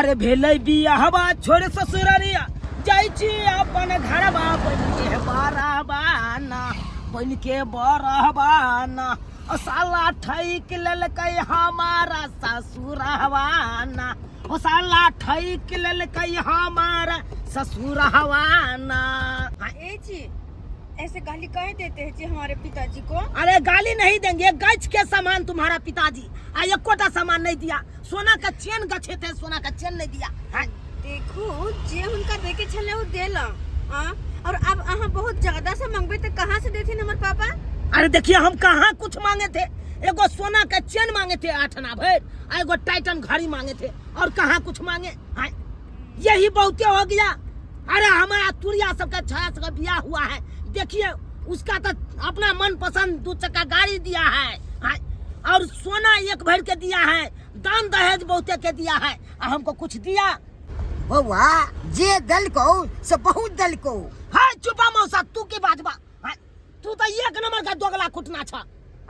अरे भेलै बियाहवा छोड़ ससुरारिया जाइ छी अपन घरवा बन के बरहबाना बन के बरहबाना ओ साला ठैक लेलकै हमारा ससुरहवाना ओ साला ठैक लेलकै हमारा ससुरहवाना। ए जी ऐसे गाली कह देते हैं जी हमारे पिताजी को। अरे गाली नहीं देंगे, गच के सामान तुम्हारा पिताजी आ एकोटा सामान नहीं दिया। सोना का चेन गछे थे, सोना का चेन नहीं दिया। देखो जे उनका देखे छले वो देला और अब अहाँ बहुत ज्यादा से मांगबे तो कहाँ से देथिन हमर पापा। अरे देखिए हम कहाँ कुछ मांगे थे, एगो सोना का चेन मांगे थे 8 आना भर, एगो टाइटन घड़ी मांगे थे और कहाँ कुछ मांगे। यही बहुते हो गया। अरे हमारा तुरिया सबका छाया सबका ब्याह हुआ है, देखिए उसका तो अपना मन पसंद 2 चक्का गाड़ी दिया है और सोना 1 भर के दिया है, दान दहेज बहुते के दिया है, हमको कुछ दिया। बउआ जे दल को से बहुत दल को। हाय चुपा मौसा, तू की बात बा, तू तो 1 नंबर का दोगला कुटना छ।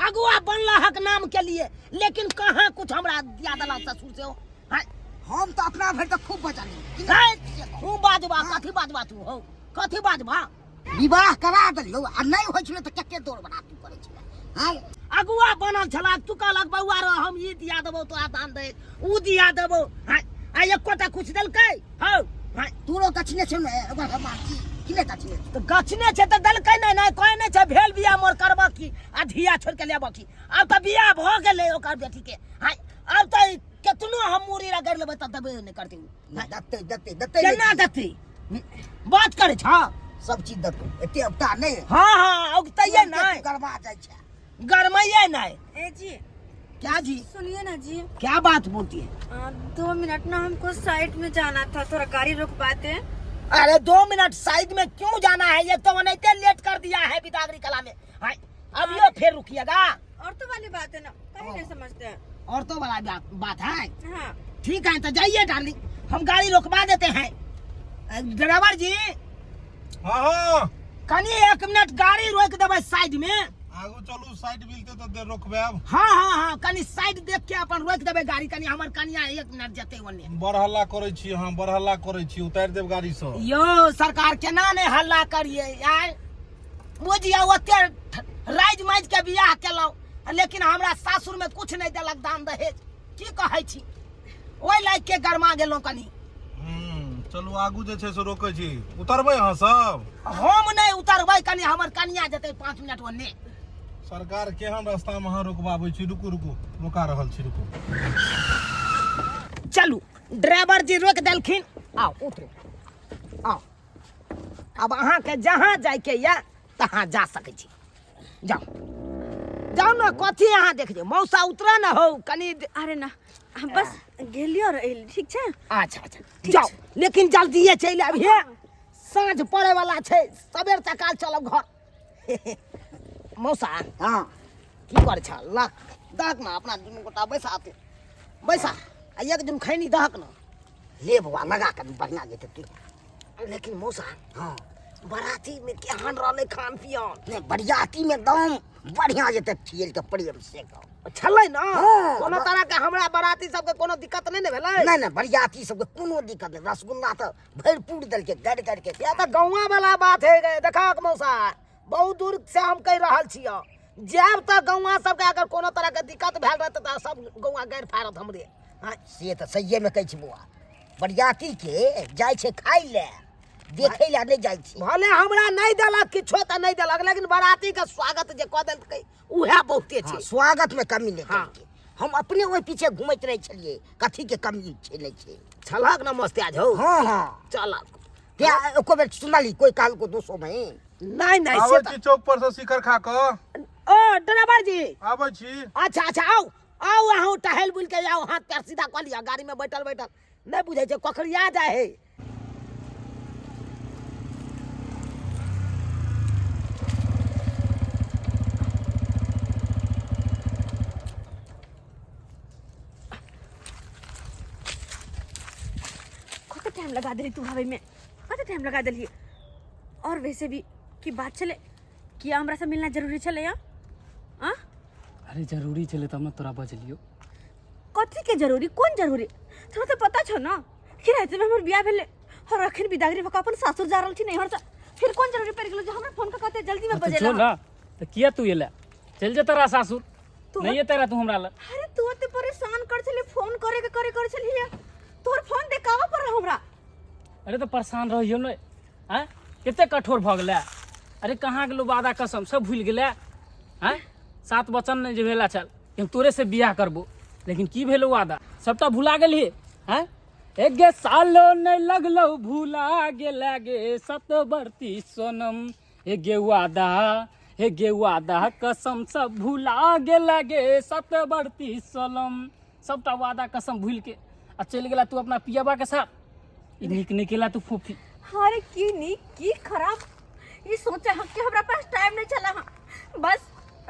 अगुआ बनला हक नाम के लिए, लेकिन कहाँ कुछ हमरा दिया दला ससुर से हो। हम तो अपना भर तो खूब बचानी। खूब बाजबा, कथी बाजबा तू हो, कथी बाजबा। विवाह करा दलियो आ नहीं होय छले त केके दौड़ बना तू करे छले। हां अगुआ बनल छला, तू कहलक बउआ रो हम ई दिया देबो तोरा दान दे, ऊ दिया देबो। आ एकोटा कुछ देलकै हौ। तू रो कछने छ एगो हमार की किने कछने तो गछने छ त देलकै नै नै कोइ नै छ। भेल बिया मोर करबा की आ धिया छोड़ के लेबा की। अब त बिया भ गेलै ओकर बेटी के। अब त केतनो हम मुरी रगड़ लेबै त देबे नै करती। दत्ते केना दत्ती बात करे छ, सब चीज दत्तो एते अपटा नहीं। हां औगतैये नै करवा जाय छ, गरमैये नै। ए जी क्या जी, सुनिए ना जी, क्या बात बोलती है। 2 मिनट ना हमको साइड में जाना था, थोड़ा गाड़ी रोक पाते। अरे 2 मिनट साइड में क्यों जाना है, ये तो मैंने इतने लेट कर दिया है बिदागरी कला में। अब यो फिर रुकिएगा। औरतों वाली बात है ना, कहीं नहीं समझते हैं। औरतों वाला बात है। हाँ ठीक है तो जाइए डार्लिंग, हम गाड़ी रोकवा देते हैं। ड्राइवर जी हाँ कनी 1 मिनट गाड़ी रोक देवे साइड में। आगू चलू, साइड मिलते तो देर रोकबे। अब हाँ कनी साइड देख के अपन रोक देवे गाड़ी, कनी हमर कनिया 1 मिनट जते ओने। बड़ हल्ला करे छी, हाँ बड़ हल्ला करे छी, उतार देव गाड़ी से। यो सरकार केना ने हल्ला करिए यार, बुझिया ओते राइज माइज के बियाह केलौ, लेकिन हमरा सासुर में कुछ नहीं देलक दान दहेज। की कहै छी, ओइ लायक के गरमा गेलौ कनी। चलू आगू जे छै से रोकै छी, उतरबै अहाँ सब। हम नहीं उतरबै, कनी हमर कनिया जते 5 मिनट ओने। सरकार केहन रास्ता में अहाँ रुकबाबै छी, रुकू रोका रहल छी, रुकू। चलू ड्राइवर जी रोक देलखिन, आओ उतरो आओ। अब अहाँ के जहाँ जाय के या तहाँ जा सकै छी, जाओ ना। कथी अहाँ देख जे मौसा उतरा ना हो कनी। अरे ना हम बस गेलियो रहिल, ठीक छै। अच्छा जाओ, लेकिन जल्दी चल आबिए, साँझ पड़े वाला छै, सबेर सकाल चलब घर। मौसा हां की करे छ, ला दहक ना अपना दुनू गोटा बैसा आ 1 दिन खैनी दहक ना ले बउआ लगा के बढ़िया जेते तू। लेकिन मौसा हां बराती में केहन रहले खान पियन। ने बरियाती में दम बढ़िया जेते खियल के प्रेम से छलै ना, हाँ। कोनो तरह के हमरा बराती सबके कोनो दिक्कत नहीं ने भेलै। नहीं बरियाती सबके कोनो दिक्कत नहीं, रसगुल्ला तो भरपूर दल के गड़ के। या तो गौवा वाला बात है गए, देखा मौसा बहुत दूर से हम कह रहल छियै, जब तक गौवा सबके अगर कोनो तरह के दिक्कत भेल रहते त सब गौवा गैर फारत हमरे। से तो सही में कहै छी बुआ, बरियाती के जाय छै खाइ ले, देखे ले नहीं जाय छी। भले हमरा नहीं देलक किछो त नहीं देलक, लेकिन बराती के स्वागत जे क देलकै उहे बहुते छै। स्वागत में कमी नहीं हाँ। करके हम अपने ओहि पीछे घूमत रहे छलिए, कथी के कमी छै नहीं छै। छलक न मस्त आज हो। हाँ चलक क्या एको बेर सुनली कोई काल को 200 में नहीं आबै से छी चौक पर से शिखर खा क। ओ ड्राइवर जी आबै छी। अच्छा आओ अहूँ टहल बुल के आओ, हाथ पैर सीधा कर लिया, गाड़ी में बैठल नहीं बुझे छै, कखरिया जाए है। टाइम लगा दे तू हवे में, कत टाइम लगा दिली। और वैसे भी की बात चले कि हमरा से मिलना जरूरी चले या। अरे जरूरी चले तब ना तोरा बजलियो। कथी के जरूरी, कौन जरूरी, तोरा तो पता छ ना कि रहते में हमर बियाह भेले और अखन बिदागरी भका अपन सासुर जा रहल छी नहीं हर फिर कौन जरूरी पड़ गेलो जे हमरा फोन का कहते जल्दी में तो बजेला चल ना तो किया तू ये ला चल जा तेरा सासुर नहीं है तेरा तू हमरा ला अरे तू तो परेशान कर चली फोन करे चली तोर फोन देखावा पर हमरा अरे तो परेशान रहियो न हैं कितने कठोर भ गेलै अरे कहाँ गेलो वादा कसम सब भूल गेलै हैं 7 वचन ने जे भेला चल कि हम तोरे से बियाह करबो लेकिन की भेलो वादा सबटा भुला गेली हैं एक गे सालो नहीं लगलो भूला गेला गे सतवर्ती सोनम एक गे वादा कसम सब भुला गेला गे सतवर्ती सोनम सबटा वादा कसम भूल के आ चल गेला तू अपना पियाबा के साथ निक निकला तू फूफी अरे की नी की खराब ये सोचा हम कि हमरा पास टाइम नहीं चला बस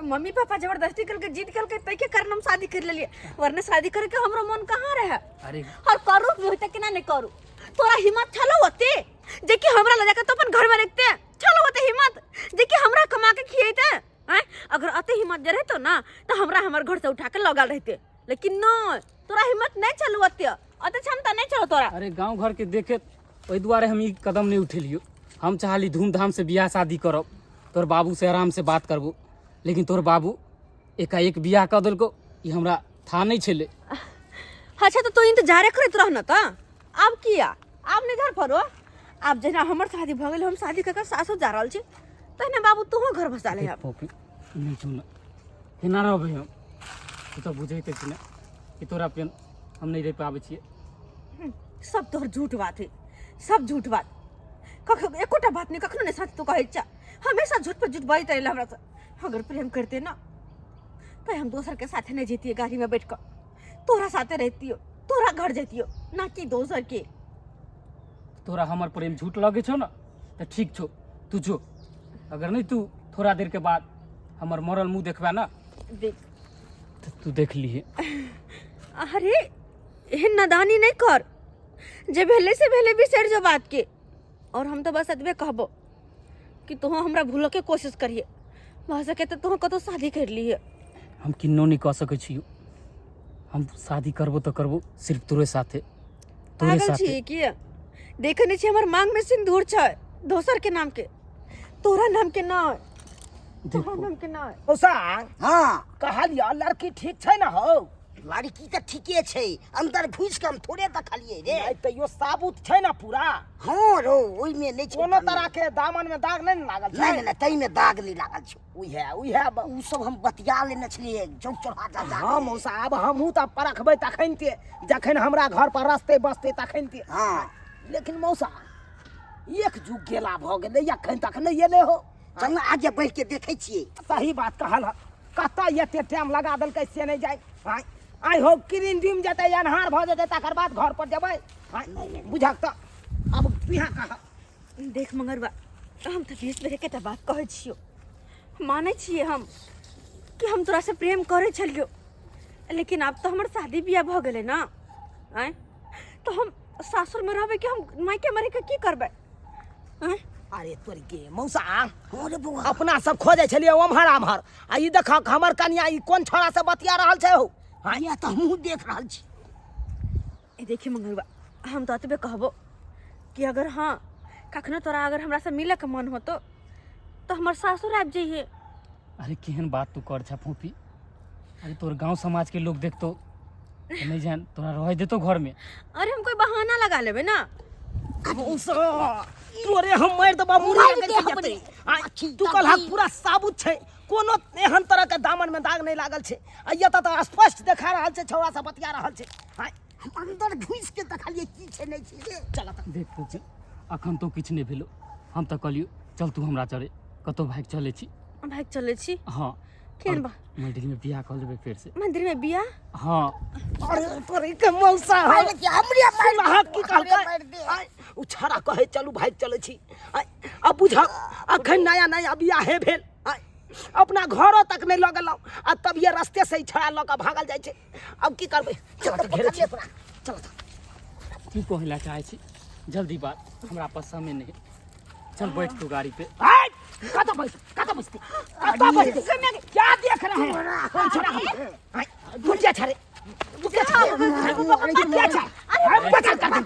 मम्मी पापा जबरदस्ती करके जीत करके तय के कारण हम शादी कर लिए वरना शादी करके हमरा मन कहाँ रहे अरे और करू भी होता कि ना नहीं करू तोरा हिम्मत छलो होते जे कि हमरा ले जाके तो अपन घर में रखते छलो होते हिम्मत जे कि हमरा कमा के खिएते हैं अगर अते हिम्मत जे रहतो ना तो हमरा हमर घर से उठा के लगा रहते लेकिन न तोरा हिम्मत नहीं चलो होते अते क्षमता नहीं चलो तोरा अरे गांव घर के देखे ओहि दुआरे हम ई कदम नहीं उठेलियो हम चाहली धूमधाम से बियाह शादी करब तोर बाबू से आराम से बात करबो लेकिन तोर बाबू एकाएक बियाह कर देलको ई हमरा था नहीं छले अच्छा तो तू इंतजार करत रह न त अब किया अब नहीं घर परो अब जना हमर शादी भ गेल हम शादी करके सासुर जा रहल छी तहने बाबू तू घर बसा ले अब पोपी नहीं छुन केना रहबे हम तू तो बुझैते छी ना कि तोरा पेन हम नहीं रह पाबै छियै सब तोहर झूठ बात है सब झूठ बात एकोटा बात नहीं कखनो नहीं सच तू कहे चा हमेशा झूठ पर झूठ बाई तरेला हमरा से अगर प्रेम करते ना तो हम दोसर के साथ नहीं जेतिए गाड़ी में बैठ कर तोरा साथे रहती हो तोरा घर जेती हो ना कि दोसर के तोरा हमर प्रेम झूठ लगे छो ना तो ठीक छो तू जो अगर नहीं तू थोड़ा देर के बाद हमर मरल मुंह देखबा ना देख तो तू देख लीहे अरे एहन नादानी नहीं कर जे भेले से भेले बिसर जो बात के और हम तो बस अतबे कहबो कि तू हमरा भूलो के कोशिश करिए भा सके तो तू कतो शादी कर लिए हम किन्नो नहीं कह सकै छियो हम शादी करबो तो करबो सिर्फ तोरे साथे तोरे पागल साथे छी कि देखने छी हमर मांग में सिंदूर छै दोसर के नाम के तोरा नाम के ना तोरा नाम के ना मौसा हाँ कहलिया लड़की ठीक छै ना हो लड़की तो ठीके छै अंदर घुस के हम थोड़े देखलिए रे नहीं तो यो साबुत छै ना पूरा हाँ रो ओइ में नहीं छै कोनो तरह के दामन में दाग नहीं लागल छै नहीं नहीं तई में दाग नहीं लागल छै उहे उ सब हम बतिया लेने छलिए चौक चौहा जा जा हाँ मौसा अब हमहूँ तऽ परखबै तखन ते जखन हमरा घर पर रस्ते बसते तखन ते हाँ लेकिन मौसा एक जुग गेला भऽ गेलै अखन तक नहीं एले हो चल आगे बढ़ के देखे छिए सही बात कहल ह कतऽ एते टाइम लगा देलकै से नहीं जाय आइ हो किरिन डिम जेतै अन्हार भऽ जेतै तकर बाद घर पर जेबै बुझक तऽ अब बिहा कह देख मंगरबा हम तो बीस बेरे के त बात कहै छियो मानै छिए हम कि हम तोरा से प्रेम करे छलियो लेकिन अब तो हमर शादी बियाह भ गेलै ना आय तो हम सासुर में रहबै कि हम मायके मरे के की करबै आय अरे तोरी के मौसा हो रे बउआ अपना सब खोजे छलियै ओम्हर आम्हर आ ई देखक हमर कन्या ई कोन छोरा से बतिया रहल छै हो ये तो हमहू देख रहल छी ए देखी मंगरबा हम तो अतबे कहबो कि अगर हाँ कखनो तोरा अगर हमरा से मिले के मन होतो तो हमर सासुर आबि जइहे अरे केहन बात तू कर छा फूफी अरे तोर गांव समाज के लोग देखतो तो नहीं जान तोरा रह देतो घर में अरे हम कोई बहाना लगा लेबे ना मौसा तोरे हम मार देबा मुड़ी के जेतै तू कहलक पूरा साबुत छै कोनो एहन तरह के दामन में दाग नहीं लागल छै आ ये तऽ स्पष्ट देखा रहल छै छौड़ा से बतिया रहल छै हम अंदर घुस के देखलिए की छै नहीं छै रे चल तऽ देख फूफी अखन तो किछ नहीं भेलो हम तो कहलियो चल तू हमरा चले कतो भाग चले छी भाग चले छी हाँ केहन बा मंदिर में बियाह कर लेबे फिर से मंदिर में बियाह हाँ अरे तोरे के मौसा है अरे कि हमरे मार की कहलकै उ छड़ा कहे चलू भाग चले छी अब बुझ अखन नया नया बियाहे भेल अपना घरों तक नहीं लगल आ तब ये रास्ते से ही छड़ा लऽ के भागल जाय छै अब की करबै चल तऽ घेरे छी चल की कहला चाहे छी जल्दी बात हमरा पास समय नहीं चल बैठ तू गाड़ी पे कतऽ बसती क्या देख रहे हैं कौन छड़ा दुनिया छड़े दुनिया छड़े बचा कर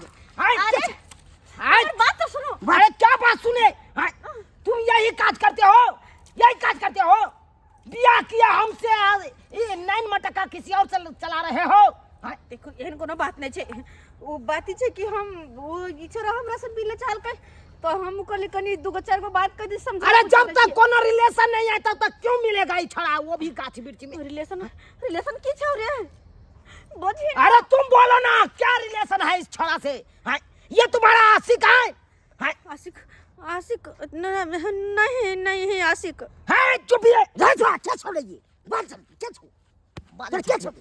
बात छै कि हम वो ई छोरा हमरा से मिले चाल के तो हम कहले कनी दूगो चार गो बात कर दी समझा। अरे जब तक कोनो रिलेशन नहीं है तब तक क्यों मिलेगा ये छोड़ा, वो भी गाछ वृक्ष में। रिलेशन की छौ रे बोझी। अरे तुम बोलो ना क्या रिलेशन है इस छोरा से? हाँ, ये तुम्हारा आशिक है? हाँ, आशिक नहीं है आशिक है चुप ही है। क्या छोड़ ये बात क्या छोड़ क्या छोड़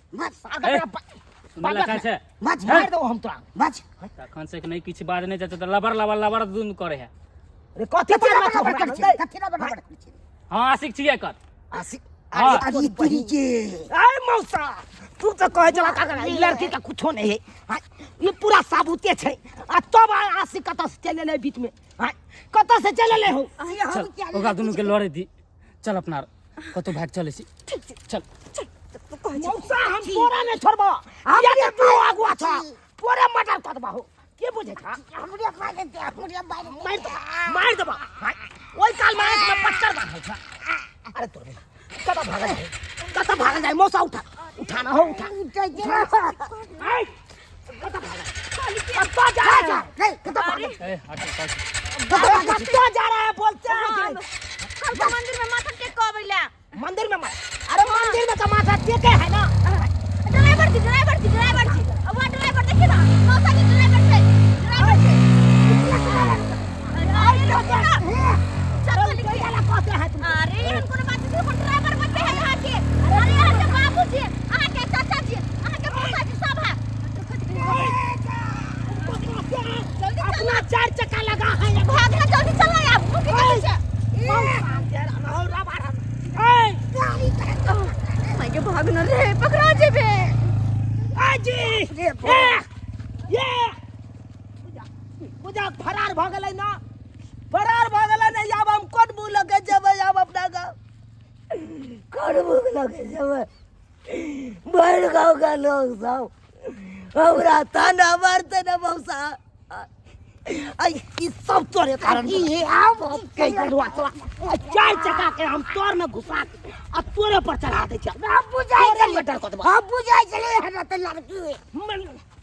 मला काय छै मार दो हम तोरा बच तखन से नहीं किछ बात नहीं चाहते लबर दुन करे है। अरे कथि बराबर हां आशिक छिए कर आशिक हाँ। अरे तेरी के अरे मौसा तू तो कहे चला का लड़की का कुछो नहीं है। हाँ, ये पूरा साबुते छै आ तब आशिक कत से चले ले बीच में। हाँ, कत से चले ले हो? चल ओका दुनु के लड़े दी चल अपना कतो भाग चले छी चल मौसा हम तोरा नहीं छोड़बो। ये तू आगुआ छ पूरे मर्डर कर दबा हो के बुझे छ? हमरे मार दे हमरे मार दबा। हाँ, ओई काल में एक में पत्थर बांधल छ। अरे तोरे कत भाग जाए मौसा उठा ना हो उठा। हाय कत भाग जा नहीं कत ए हट तो जा रहा है बोलते हैं कल को मंदिर में माथा टेक को आवेला मंदिर में अरे मंदिर में का माथा टेके है ना। ड्राइवर जी अब वो ड्राइवर देखिए ना मौसा जी ड्राइवर से अरे हमको बात जी को ड्राइवर बनते हैं यहाँ के। अरे यहाँ के बाबूजी यहाँ के चाचा जी यहाँ के मौसा जी सब है। अपना चार चक्का लगा है भागना जल्दी चलो यार मुझे मैं के भागना रे पकड़ा जेबे आजी ये पूजा फरार भ गेलै ना फरार भ गेलै ना। अब हम कोन मुंह लगे जेबै अब अपना गाँव कोन मुंह लगे जेबै? भर गाँव का लोग सब हमरा ताना मारते ना मौसा। आई ई सब तोरे कारण ये अब कई गलवा तोरा चार चक्का के हम तोर में घुसा के आ तोरे पर चढ़ा दे छ। अब बुझाई चले डर को अब बुझाई चले हटा तो लड़की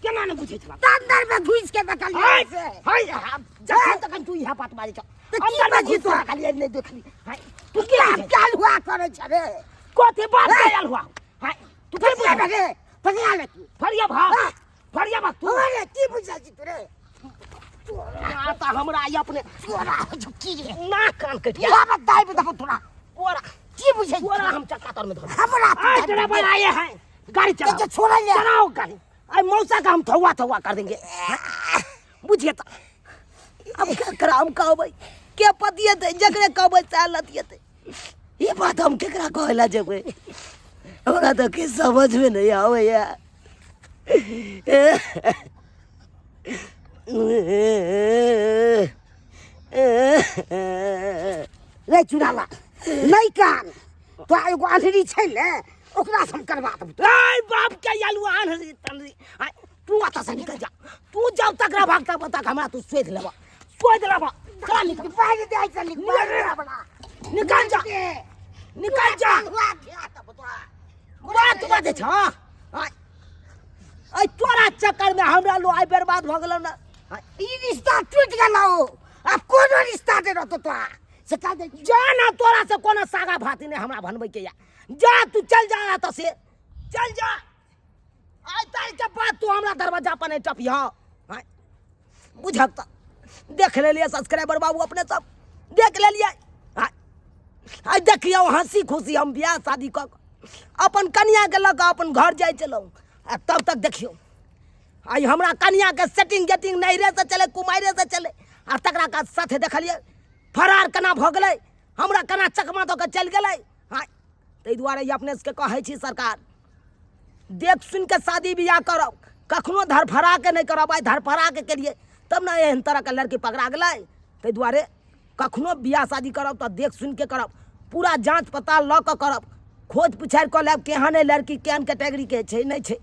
केना ने बुझे छ? अंदर में घुस के निकल हाय से हाय जखन तखन तू यहाँ बात मारी छ। अंदर में घुस के खाली नहीं देखली। हाय तू क्या क्या हुआ करे छरे कोते बात आयल हुआ। हाय तू फिर क्या बगे पनिया ले तू फरिया भाग तू अरे की बुझाई तू रे आता हमरा आई अपने छोरा झुकी रे ना कान कटिया क्या बताई बता थोड़ा ओरा की बुझाई ओरा हम चक्का तर में धर हमरा आज तेरा भाई आए हैं गाड़ी चलाओ के छोड़ा ले चलाओ गाड़ी। आई मौसा का हम थवा कर देंगे। बुझिए तो अब क्या करा हम कहबै के पतिए थे जकरे कहबै चालत थे ये बात हम केकरा कहला जेबै? हमरा तो के समझ में नहीं आवे यार। रे चुराला नहीं कान तो एगो आंधरी छै ले ओकरा से हम करवा देब। आई बाप के यालू आंधरी तंदरी तू आता से निकल जा। तू जब तक रा भागता तक हमरा तू सोच लेबा चला निकल बाहर दे आई चली निकल जा निकल जा। बात बात छ आई तोरा चक्कर में हमरा लो आई बर्बाद भ गेलौ ना। ई रिश्ता टूट गेलौ अब कोनो रिश्ता दे रहतो तो से का दे जा ना तोरा से कोनो सागा भाती ने हमरा बनबै के या जा तू चल जा त से चल जा। आई तार के बाद तू हमरा दरवाजा पर नहीं टपिया। बुझक त देख लेलिए सब्सक्राइबर बाबू अपने सब देख लेलिए। आई देखियो हंसी खुशी हम बियाह शादी क अपन कन्या के लग अपन घर जाय चलौ तब तक देखियो आई हमरा कन्या के सेटिंग गेटिंग नैरे से चले कुमारे से चले आ तकरा का साथे देखलिए फरार केना भ गेलै हमरा केना चकमा दऽ के चल गेलै। हाँ ताहि दुआरे अपने से कहै छी सरकार देख सुन के शादी बियाह करब कखनो धरफरा के नहीं करब। आई धरफरा के केलिए तब ना एहन तरह के लड़की पकड़ा गेलै। ताहि दुआरे कखनो बियाह शादी करब तो देख सुन के करब पूरा जांच पड़ताल लऽ के करब खोज पुछारि कऽ लेब केहन लड़की केहन कैटेगरी के छै नहीं छै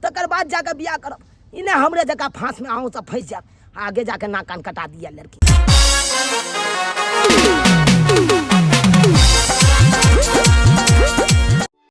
तकर बाद जाके बियाह करब। इन्हें हमरे जगह फांस में आहूँ सब फंस जाब आगे जाके नाक कान कटा दिया लड़की।